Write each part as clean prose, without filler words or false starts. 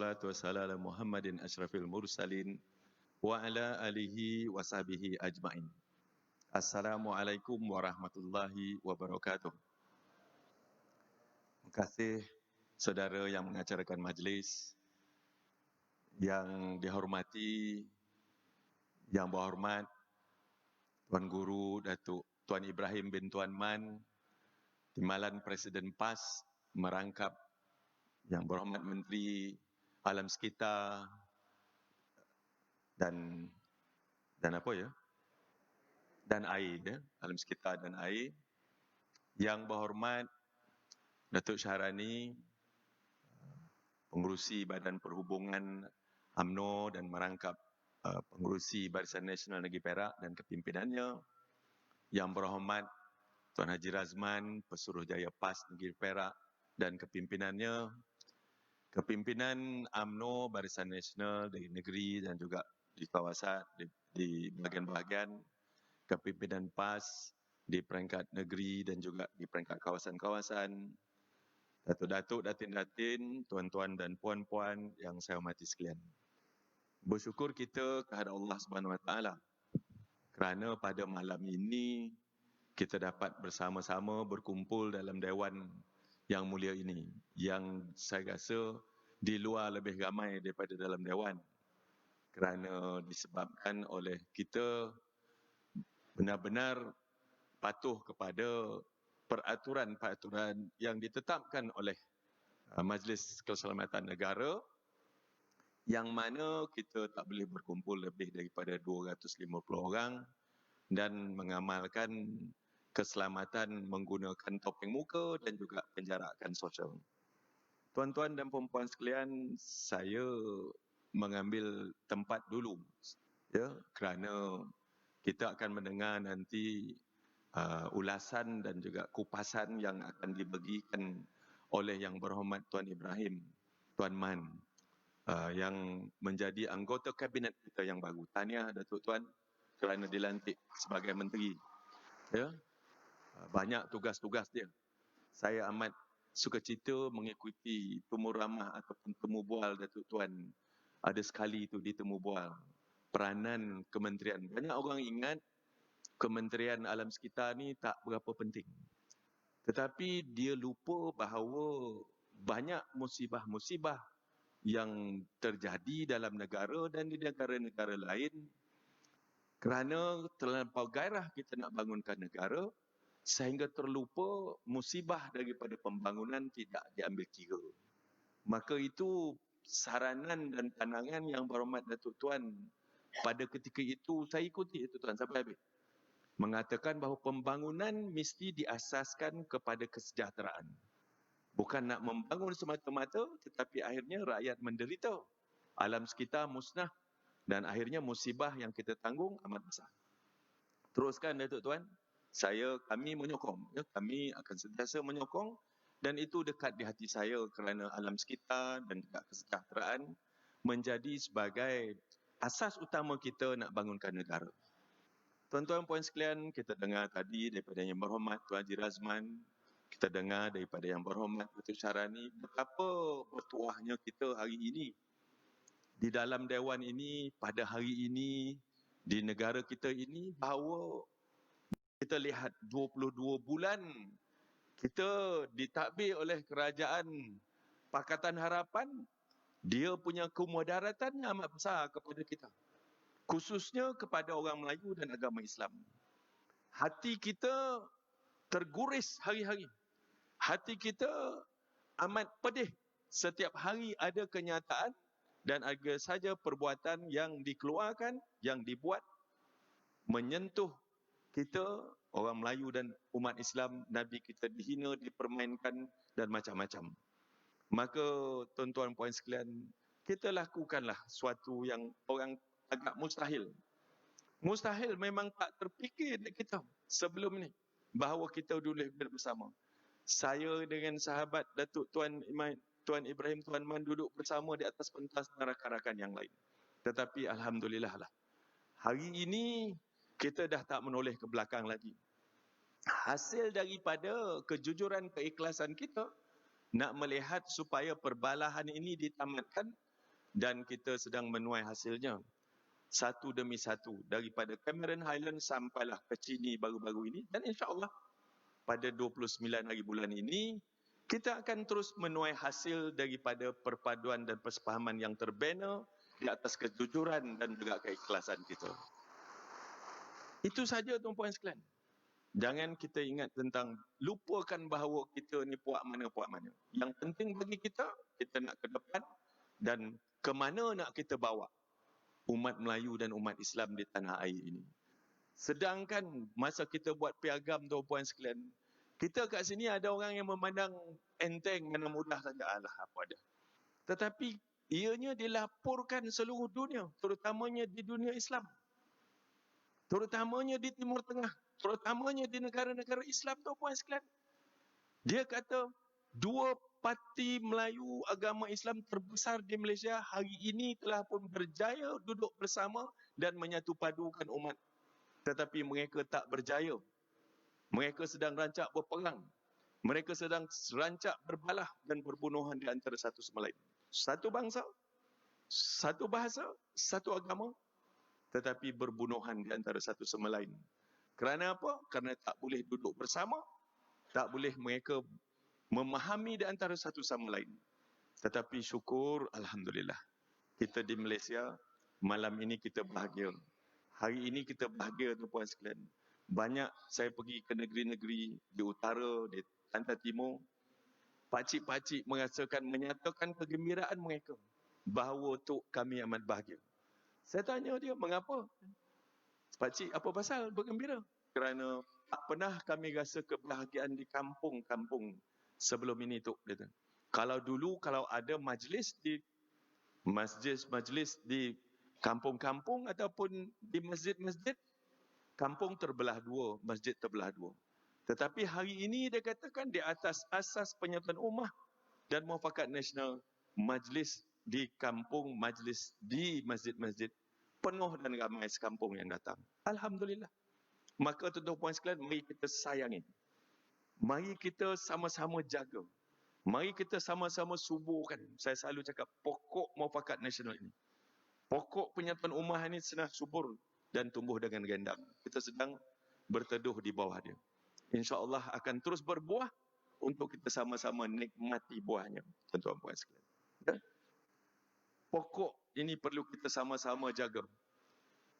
wassalatu wassalamu ala Muhammadin asyrafil mursalin wa ala alihi wa sahbihi ajma'in. Assalamualaikum warahmatullahi wabarakatuh. Terima kasih saudara yang mengacarakan majlis, yang dihormati, yang berhormat Tuan Guru Datuk Tuan Ibrahim bin Tuan Man, Timbalan Presiden PAS merangkap yang berhormat Menteri Alam Sekitar dan apa ya? Dan air, ya? Alam Sekitar dan air. Yang berhormat Datuk Syahrani, pengurusi Badan Perhubungan UMNO dan merangkap pengurusi Barisan Nasional Negeri Perak dan kepimpinannya. Yang berhormat Tuan Haji Razman, Pesuruhjaya PAS Negeri Perak dan kepimpinannya. Kepimpinan UMNO, Barisan Nasional di negeri dan juga di kawasan, di bahagian-bahagian. Kepimpinan PAS di peringkat negeri dan juga di peringkat kawasan-kawasan. Datuk-datuk, datin-datin, tuan-tuan dan puan-puan yang saya hormati sekalian. Bersyukur kita kepada Allah Subhanahu Wa Taala kerana pada malam ini kita dapat bersama-sama berkumpul dalam dewan yang mulia ini, yang saya rasa di luar lebih ramai daripada dalam dewan, kerana disebabkan oleh kita benar-benar patuh kepada peraturan-peraturan yang ditetapkan oleh Majlis Keselamatan Negara, yang mana kita tak boleh berkumpul lebih daripada 250 orang dan mengamalkan keselamatan menggunakan topeng muka dan juga penjarakan sosial. Tuan-tuan dan puan-puan sekalian, saya mengambil tempat dulu, ya, kerana kita akan mendengar nanti ulasan dan juga kupasan yang akan dibagikan oleh Yang Berhormat Tuan Ibrahim, Tuan Man, yang menjadi anggota kabinet kita yang baru. Tahniah Datuk Tuan kerana dilantik sebagai menteri. Ya, banyak tugas-tugas dia. Saya amat sukacita mengikuti temu ramah ataupun temu bual Datuk Tuan. Ada sekali itu di temu bual peranan kementerian. Banyak orang ingat Kementerian Alam Sekitar ni tak berapa penting. Tetapi dia lupa bahawa banyak musibah-musibah yang terjadi dalam negara dan di negara-negara lain kerana terlampau gairah kita nak bangunkan negara sehingga terlupa musibah daripada pembangunan tidak diambil kira. Maka itu saranan dan pandangan Yang Berhormat Datuk Tuan pada ketika itu, saya ikuti itu Tuan sampai habis. Mengatakan bahawa pembangunan mesti diasaskan kepada kesejahteraan. Bukan nak membangun semata-mata tetapi akhirnya rakyat menderita. Alam sekitar musnah dan akhirnya musibah yang kita tanggung amat besar. Teruskan Datuk Tuan, kami menyokong, ya, kami akan sentiasa menyokong dan itu dekat di hati saya kerana alam sekitar dan juga kesejahteraan menjadi sebagai asas utama kita nak bangunkan negara. Tuan-tuan puan sekalian, kita dengar tadi daripada Yang Berhormat Tuan Haji Razman, kita dengar daripada Yang Berhormat Datuk Syahrani betapa bertuahnya kita hari ini di dalam dewan ini, pada hari ini, di negara kita ini, bahawa kita lihat 22 bulan kita ditadbir oleh kerajaan Pakatan Harapan, dia punya kemudaratan amat besar kepada kita. Khususnya kepada orang Melayu dan agama Islam. Hati kita terguris hari-hari. Hati kita amat pedih. Setiap hari ada kenyataan dan ada saja perbuatan yang dikeluarkan, yang dibuat, menyentuh kita, orang Melayu dan umat Islam, Nabi kita dihina, dipermainkan dan macam-macam. Maka tuan-tuan puan sekalian, kita lakukanlah suatu yang orang agak mustahil. Mustahil memang tak terfikir kita sebelum ni bahawa kita dulu bersama. Saya dengan sahabat Datuk Tuan Ibrahim Tuan Man duduk bersama di atas pentas dengan rakan-rakan yang lain. Tetapi alhamdulillah lah, hari ini kita dah tak menoleh ke belakang lagi. Hasil daripada kejujuran keikhlasan kita nak melihat supaya perbalahan ini ditamatkan dan kita sedang menuai hasilnya satu demi satu daripada Cameron Highlands sampailah ke Chini baru-baru ini, dan insya-Allah pada 29 hari bulan ini kita akan terus menuai hasil daripada perpaduan dan persefahaman yang terbina di atas kejujuran dan juga keikhlasan kita. Itu saja tuan-puan sekalian. Jangan kita ingat tentang, lupakan bahawa kita ni puak mana. Yang penting bagi kita nak ke depan dan ke mana nak kita bawa umat Melayu dan umat Islam di tanah air ini. Sedangkan masa kita buat piagam tuan-puan sekalian, kita kat sini ada orang yang memandang enteng dan mudah saja, alah apa ada. Tetapi ianya dilaporkan seluruh dunia, terutamanya di dunia Islam. Terutamanya di Timur Tengah, terutamanya di negara-negara Islam tuan-puan sekalian. Dia kata, dua parti Melayu agama Islam terbesar di Malaysia hari ini telah pun berjaya duduk bersama dan menyatu padukan umat. Tetapi mereka tak berjaya. Mereka sedang rancak berperang. Mereka sedang rancak berbalah dan berbunuhan di antara satu sama lain. Satu bangsa, satu bahasa, satu agama, tetapi berbunuhan di antara satu sama lain. Kerana apa? Kerana tak boleh duduk bersama, tak boleh mereka memahami di antara satu sama lain. Tetapi syukur, alhamdulillah, kita di Malaysia malam ini kita bahagia. Hari ini kita bahagia tuan-puan sekalian. Banyak saya pergi ke negeri-negeri di utara, di pantai timur, pakcik-pakcik merasakan, menyatakan kegembiraan mereka bahawa Tok kami amat bahagia. Saya tanya dia, mengapa? Pakcik, apa pasal bergembira? Kerana tak pernah kami rasa kebahagiaan di kampung-kampung sebelum ini, Tok. Kalau dulu, kalau ada majlis di majlis di kampung-kampung ataupun di masjid-masjid, kampung terbelah dua, masjid terbelah dua. Tetapi hari ini dia katakan di atas asas penyatuan ummah dan muafakat nasional, majlis di kampung, majlis di masjid-masjid penuh dan ramai sekampung yang datang. Alhamdulillah. Maka tuan-tuan sekalian, mari kita sayangi. Mari kita sama-sama jaga. Mari kita sama-sama suburkan. Saya selalu cakap pokok muafakat nasional ini. Pokok penyatuan ummah ini sedang subur dan tumbuh dengan rindang. Kita sedang berteduh di bawah dia. InsyaAllah akan terus berbuah untuk kita sama-sama nikmati buahnya, tuan-tuan puan sekalian. Ya? Pokok ini perlu kita sama-sama jaga.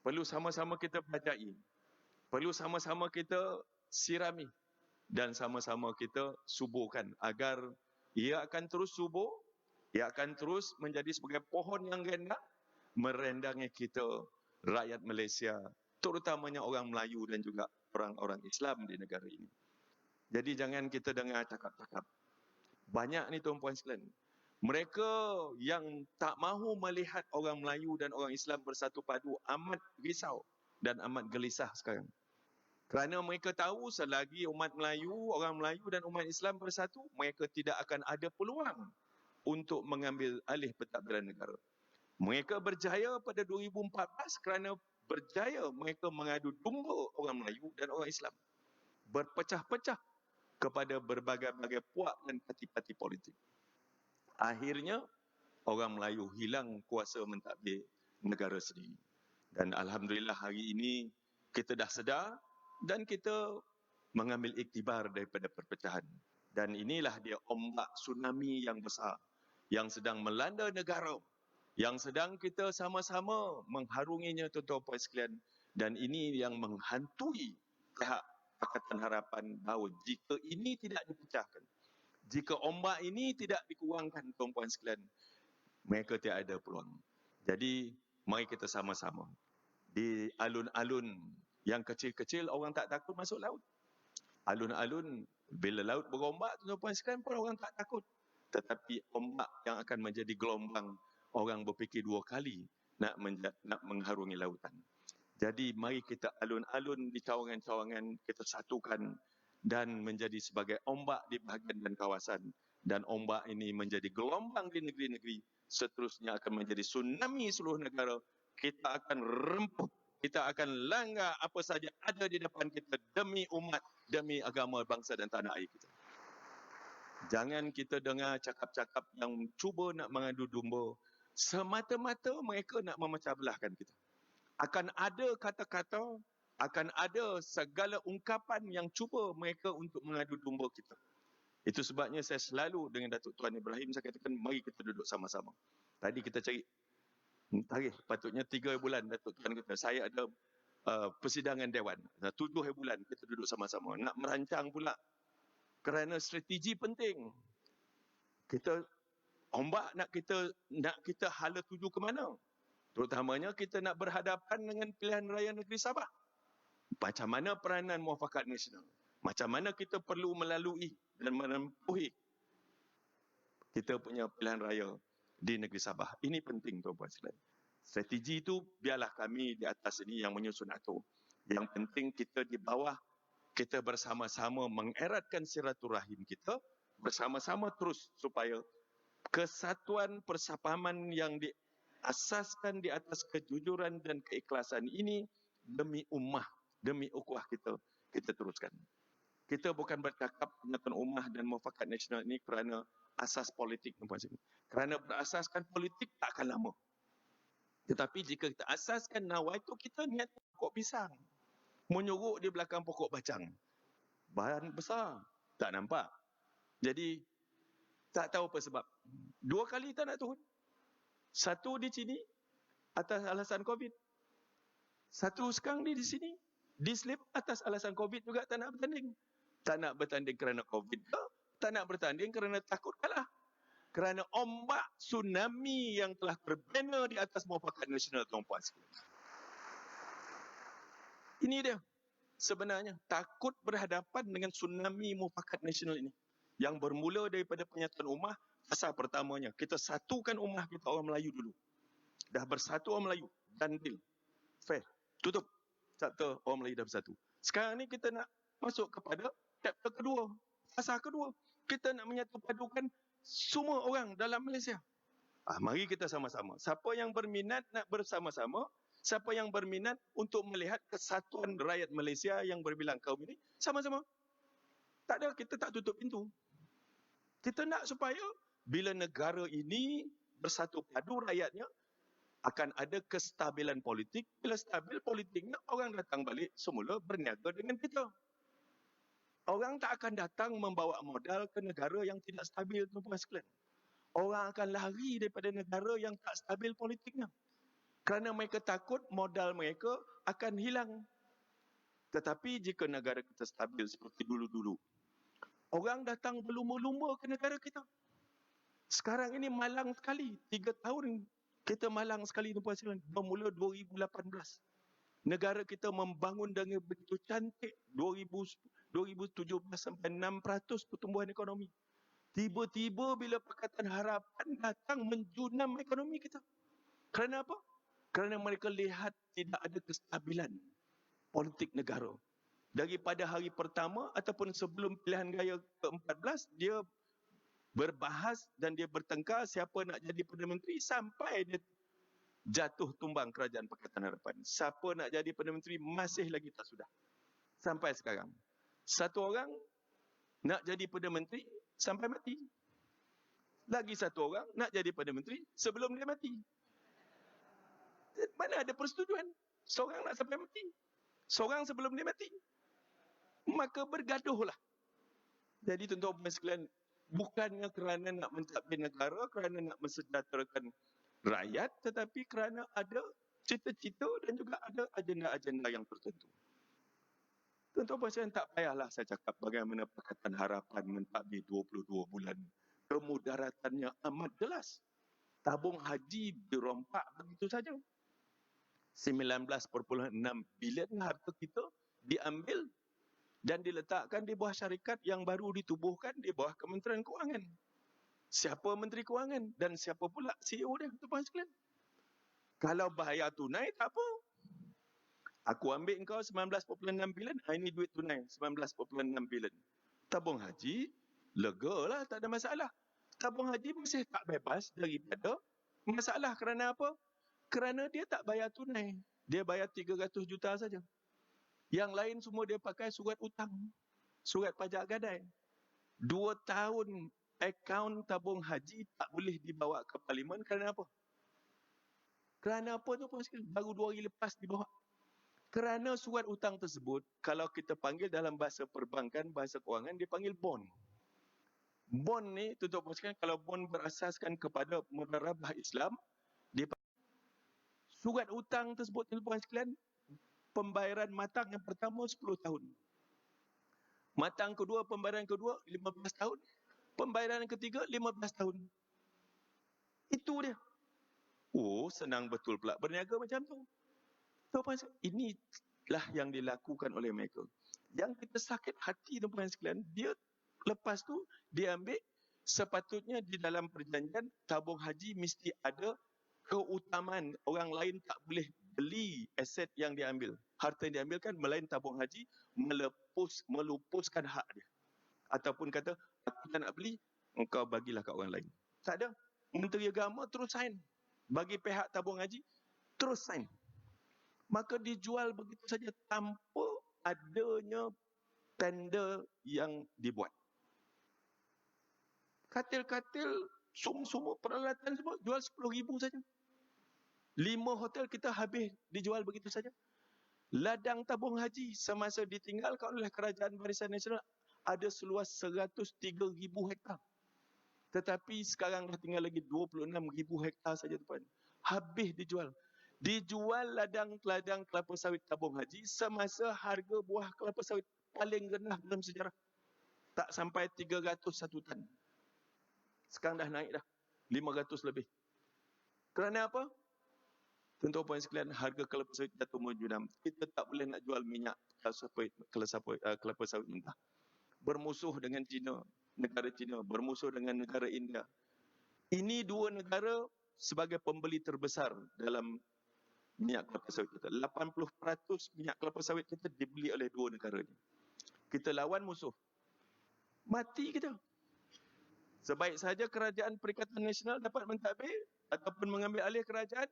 Perlu sama-sama kita bajai. Perlu sama-sama kita sirami. Dan sama-sama kita suburkan agar ia akan terus subur, ia akan terus menjadi sebagai pohon yang rindang, merendangi kita, rakyat Malaysia, terutamanya orang Melayu dan juga orang-orang Islam di negara ini. Jadi jangan kita dengar cakap-cakap. Banyak ni tuan-puan sekalian. Mereka yang tak mahu melihat orang Melayu dan orang Islam bersatu padu amat risau dan amat gelisah sekarang. Kerana mereka tahu selagi umat Melayu, orang Melayu dan umat Islam bersatu, mereka tidak akan ada peluang untuk mengambil alih pentadbiran negara. Mereka berjaya pada 2014 kerana berjaya mereka mengadu domba orang Melayu dan orang Islam. Berpecah-pecah kepada berbagai-bagai puak dan parti-parti politik. Akhirnya, orang Melayu hilang kuasa mentadbir negara sendiri. Dan alhamdulillah hari ini kita dah sedar dan kita mengambil iktibar daripada perpecahan. Dan inilah dia ombak tsunami yang besar yang sedang melanda negara, yang sedang kita sama-sama mengharunginya tuan-tuan puan sekalian. Dan ini yang menghantui pihak Pakatan Harapan bahawa jika ini tidak dipecahkan, jika ombak ini tidak dikurangkan tuan-puan sekalian, mereka tidak ada peluang. Jadi mari kita sama-sama. Di alun-alun yang kecil-kecil orang tak takut masuk laut. Alun-alun bila laut berombak tuan-puan sekalian pun orang tak takut. Tetapi ombak yang akan menjadi gelombang, orang berfikir dua kali nak mengharungi lautan. Jadi mari kita alun-alun di cawangan-cawangan kita satukan dan menjadi sebagai ombak di bahagian dan kawasan. Dan ombak ini menjadi gelombang di negeri-negeri, seterusnya akan menjadi tsunami seluruh negara. Kita akan rempuk, kita akan langgar apa saja ada di depan kita demi umat, demi agama, bangsa dan tanah air kita. Jangan kita dengar cakap-cakap yang cuba nak mengadu domba Semata-mata mereka nak memecah belahkan kita. Akan ada kata-kata, akan ada segala ungkapan yang cuba mereka untuk mengadu domba kita. Itu sebabnya saya selalu dengan Datuk Tuan Ibrahim, saya katakan mari kita duduk sama-sama. Tadi kita cari tarikh, patutnya 3 bulan Datuk Tuan kata, saya ada persidangan Dewan. 7 bulan kita duduk sama-sama. Nak merancang pula kerana strategi penting. Kita ombak nak kita hala tuju ke mana? Terutamanya kita nak berhadapan dengan pilihan raya negeri Sabah. Macam mana peranan muafakat nasional? Macam mana kita perlu melalui dan menempuhi kita punya pilihan raya di negeri Sabah? Ini penting, tuan-puan sekalian. Strategi itu biarlah kami di atas ini yang menyusun atur. Yang penting kita di bawah, kita bersama-sama mengeratkan silaturahim kita, bersama-sama terus supaya kesatuan persapaman yang diasaskan di atas kejujuran dan keikhlasan ini demi ummah, demi ukhuwah kita teruskan. Kita bukan bercakap tentang ummah dan muafakat nasional ini kerana asas politik. Kerana berasaskan politik takkan lama. Tetapi jika kita asaskan nawaitu, kita niat pokok pisang, menyuruk di belakang pokok bacang. Bahan besar, tak nampak. Jadi, tak tahu apa sebab. 2 kali tak nak turun. Satu di sini, atas alasan COVID. Satu sekarang di sini, dislip atas alasan COVID juga tak nak bertanding. Tak nak bertanding kerana COVID ke? Tak nak bertanding kerana takut kalah. Kerana ombak tsunami yang telah terbina di atas muafakat nasional, tuan-puan sekalian. Ini dia sebenarnya, takut berhadapan dengan tsunami muafakat nasional ini. Yang bermula daripada penyatuan ummah, asal pertamanya, kita satukan ummah kita orang Melayu dulu. Dah bersatu orang Melayu, dan deal. Fair. Tutup. Chapter orang Melayu dah bersatu. Sekarang ni kita nak masuk kepada chapter kedua. Fasa kedua. Kita nak menyatu padukan semua orang dalam Malaysia. Mari kita sama-sama. Siapa yang berminat nak bersama-sama, siapa yang berminat untuk melihat kesatuan rakyat Malaysia yang berbilang kaum ini, sama-sama. Tak ada, kita tak tutup pintu. Kita nak supaya bila negara ini bersatu padu rakyatnya, akan ada kestabilan politik. Bila stabil politiknya, orang datang balik semula berniaga dengan kita. Orang tak akan datang membawa modal ke negara yang tidak stabil, tuan-puan sekalian. Orang akan lari daripada negara yang tak stabil politiknya. Kerana mereka takut modal mereka akan hilang. Tetapi jika negara kita stabil seperti dulu-dulu, orang datang berlumba-lumba ke negara kita. Sekarang ini malang sekali. 3 tahun kita malang sekali, tuan-puan sekalian. Bermula 2018. Negara kita membangun dengan begitu cantik. 2017 sampai 6% pertumbuhan ekonomi. Tiba-tiba bila Pakatan Harapan datang menjunam ekonomi kita. Kerana apa? Kerana mereka lihat tidak ada kestabilan politik negara. Daripada hari pertama ataupun sebelum pilihan raya ke-14, dia berbahas dan dia bertengkar siapa nak jadi Perdana Menteri sampai dia jatuh tumbang kerajaan Pakatan Harapan. Siapa nak jadi Perdana Menteri masih lagi tak sudah. Sampai sekarang. Satu orang nak jadi Perdana Menteri sampai mati. Lagi satu orang nak jadi Perdana Menteri sebelum dia mati. Mana ada persetujuan? Seorang nak sampai mati. Seorang sebelum dia mati. Maka bergaduhlah. Jadi tuan-tuan sekalian, bukannya kerana nak mentadbir negara, kerana nak mensejahterakan rakyat, tetapi kerana ada cita-cita dan juga ada agenda-agenda yang tertentu. Tuan-tuan sekalian, tak payahlah saya cakap bagaimana Pakatan Harapan mentadbir 22 bulan. Kemudaratannya amat jelas. Tabung haji dirompak begitu saja. 19.6 bilion harta kita diambil dan diletakkan di bawah syarikat yang baru ditubuhkan di bawah Kementerian Kewangan. Siapa Menteri Kewangan dan siapa pula CEO dia, tuan-tuan sekalian? Kalau bayar tunai, tak apa. Aku ambil engkau 19.6 bilion, ini duit tunai 19.6 bilion. Tabung haji, lega lah, tak ada masalah. Tabung haji masih tak bebas daripada masalah. Kerana apa? Kerana dia tak bayar tunai. Dia bayar 300 juta saja. Yang lain semua dia pakai surat hutang. Surat pajak gadai. 2 tahun akaun tabung haji tak boleh dibawa ke parlimen kerana apa? Kerana apa tu Puan sekalian? Baru 2 hari lepas dibawa. Kerana surat hutang tersebut, kalau kita panggil dalam bahasa perbankan, bahasa kewangan, dia panggil bond. Bond ni, tuan-tuan Puan sekalian, kalau bond berasaskan kepada mudharabah Islam, dia surat hutang tersebut, tuan-tuan Puan sekalian, pembayaran matang yang pertama 10 tahun. Matang kedua, pembayaran kedua 15 tahun. Pembayaran yang ketiga 15 tahun. Itu dia. Oh, senang betul pula berniaga macam tu. Inilah yang dilakukan oleh mereka. Yang kita sakit hati tuan-tuan sekalian, dia lepas tu dia ambil, sepatutnya di dalam perjanjian tabung haji mesti ada keutamaan. Orang lain tak boleh beli aset yang diambil. Harta yang diambilkan, melain tabung haji melupuskan hak dia. Ataupun kata, aku tak nak beli, engkau bagilah kat orang lain. Tak ada. Menteri Agama terus sign. Bagi pihak tabung haji, terus sign. Maka dijual begitu saja tanpa adanya tender yang dibuat. Katil-katil, semua peralatan semua jual 10,000 saja. 5 hotel kita habis dijual begitu saja. Ladang tabung haji semasa ditinggalkan oleh Kerajaan Barisan Nasional ada seluas 103,000 hektar. Tetapi sekarang dah tinggal lagi 26,000 hektar saja tuan. Habis dijual. Dijual ladang-ladang kelapa sawit tabung haji semasa harga buah kelapa sawit paling rendah dalam sejarah. Tak sampai 300 satu tan. Sekarang dah naik dah. 500 lebih. Kerana apa? Tuan-tuan puan sekalian, harga kelapa sawit jatuh menjunam. Kita tak boleh nak jual minyak kelapa sawit mentah. Bermusuh dengan China, negara China, bermusuh dengan negara India. Ini dua negara sebagai pembeli terbesar dalam minyak kelapa sawit kita. 80% minyak kelapa sawit kita dibeli oleh dua negara ini. Kita lawan musuh. Mati kita. Sebaik sahaja Kerajaan Perikatan Nasional dapat mentadbir ataupun mengambil alih kerajaan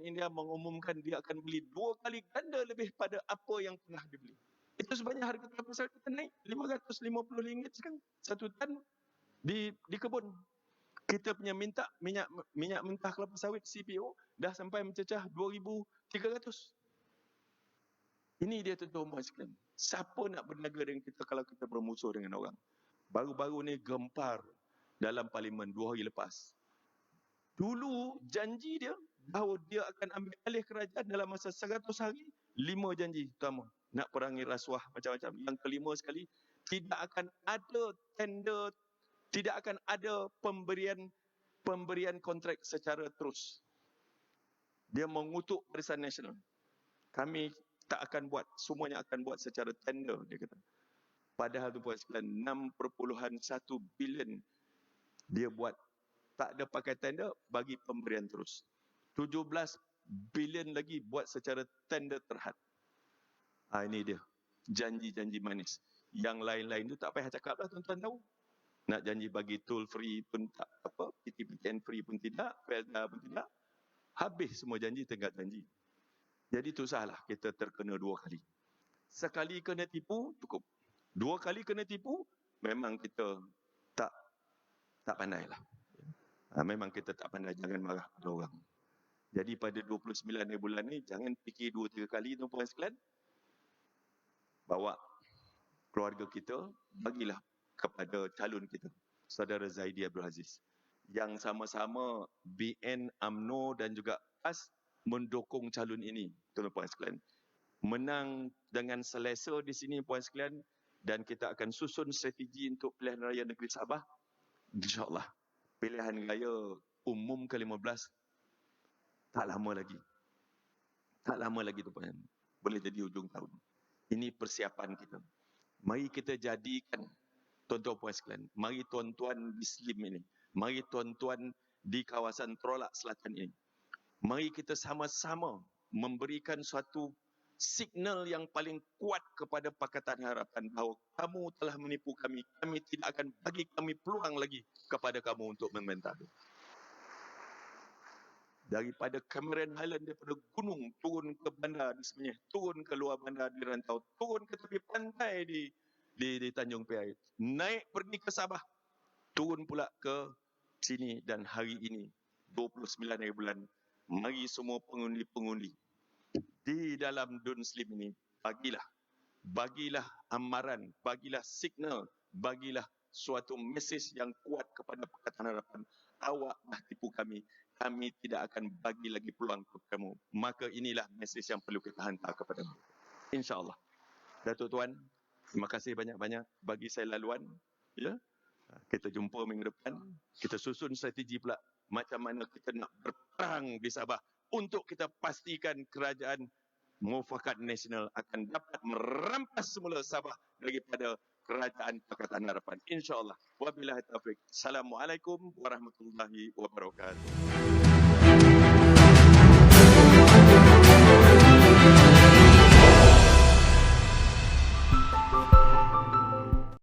India mengumumkan dia akan beli 2 kali ganda lebih pada apa yang pernah dibeli. Itu sebabnya harga kelapa sawit kita naik RM550 sekarang satu tan di kebun. Kita punya minyak mentah kelapa sawit CPO dah sampai mencecah 2,300. Ini dia tuan-tuan sekalian. Siapa nak berniaga dengan kita kalau kita bermusuh dengan orang? Baru-baru ni gempar dalam parlimen 2 hari lepas. Dulu janji dia bahawa dia akan ambil alih kerajaan dalam masa 100 hari, 5 janji utama. Nak perangi rasuah macam-macam. Yang kelima sekali, tidak akan ada tender, tidak akan ada pemberian kontrak secara terus. Dia mengutuk Barisan Nasional. Kami tak akan buat, semuanya akan buat secara tender, dia kata. Padahal tu puan sekalian, 6.1 bilion dia buat. Tak ada pakai tender, bagi pemberian terus. 17 bilion lagi buat secara tender terhad. Ini dia, janji-janji manis. Yang lain-lain tu tak payah cakap lah, tuan-tuan tahu. Nak janji bagi toll free pun tak apa, PTPTN free pun tidak, Felda pun tidak. Habis semua janji, tinggal janji. Jadi tu salah, kita terkena 2 kali. Sekali kena tipu, cukup. 2 kali kena tipu, memang kita tak pandai lah. Memang kita tak pandai, jangan marah pada orang. Jadi pada 29 bulan ni, jangan fikir 2-3 kali tuan-puan sekalian. Bawa keluarga kita, bagilah kepada calon kita, Saudara Zaidi Abdul Aziz. Yang sama-sama BN, UMNO dan juga PAS mendukung calon ini, tuan-puan sekalian. Menang dengan selesa di sini, puan sekalian, dan kita akan susun strategi untuk pilihan raya negeri Sabah. InsyaAllah, pilihan raya umum ke-15 tak lama lagi. Tak lama lagi, tuan-puan. Boleh jadi hujung tahun. Ini persiapan kita. Mari kita jadikan, tuan-tuan puan sekalian, mari tuan-tuan Muslim ini, mari tuan-tuan di kawasan Tolak Selatan ini, mari kita sama-sama memberikan suatu signal yang paling kuat kepada Pakatan Harapan bahawa kamu telah menipu kami, kami tidak akan bagi kami peluang lagi kepada kamu untuk membantah. Daripada Cameron Highland, daripada gunung turun ke bandar di Semenyih, turun ke luar bandar di Rantau, turun ke tepi pantai di Tanjung Piai, naik pergi ke Sabah, turun pula ke sini, dan hari ini 29 hari bulan mari semua pengundi-pengundi di dalam Dun Slim ini, bagilah amaran, bagilah signal, bagilah suatu mesej yang kuat kepada Pakatan Harapan. Awak dah tipu kami tidak akan bagi lagi peluang kepada kamu. Maka inilah mesej yang perlu kita hantar kepada mereka. InsyaAllah. Datuk Tuan, terima kasih banyak-banyak bagi saya laluan. Ya, kita jumpa minggu depan. Kita susun strategi pula macam mana kita nak berperang di Sabah untuk kita pastikan kerajaan Mufakat Nasional akan dapat merampas semula Sabah daripada kerajaan Pakatan Harapan. InsyaAllah. Wabillahi taufiq. Assalamualaikum warahmatullahi wabarakatuh.